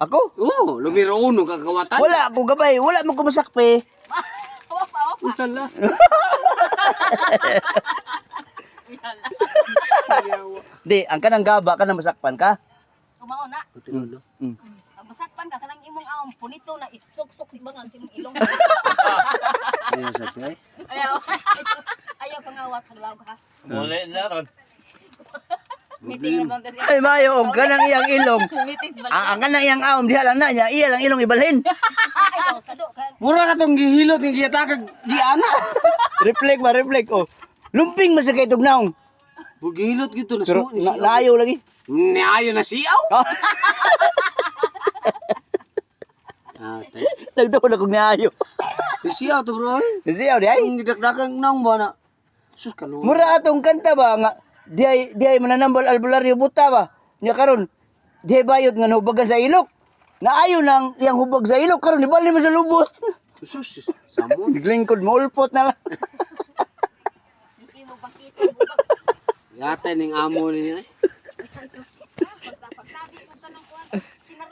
Ako? Oo, lumiro uno kagawatan. Wala ako gabay. Wala mo kumasakpe. Utala. Di, ang kanang gaba ka na masakpan ka. Kumao na. Utinulo. Mm. Pag masakpan ka kanang imong awon punito na itsok-sok si bangang si imong ilong. Ayaw sa tay. Ayaw. Ayaw pangawat haglaw ka. Muli na ron. Meeting na bang Ay, mayo, ang kanang iyang ilong. meetings balik. Ang kanang iyang aom, diha lang na niya. Iya lang ilong ibalhin. Ayaw sado ka. Mura ka tong gihilot ng giyatakag giana. Reflect ba, reflect. Oh. Lumping masakay itong naong. Gihilot gito na Pero su ni siya. naayaw lagi. Naayo na siyaw. Ah, Ah, tay. nagtuon akong naayaw. Ni siyaw to bro. Siyaw di ay. Ang gidakdakang naong ba na. Sus ka no. Mura atong kanta ba nga diay mananambal albularyo buta ba. Nya karon diay bayot nga hubagan sa ilok. Naayo nang yang hubag sa ilok karon ibali mo sa lubot. Sus, samot. Diglingkod mo ulpot na lang. Hindi mo pakita bubag. Yata ning amo niya.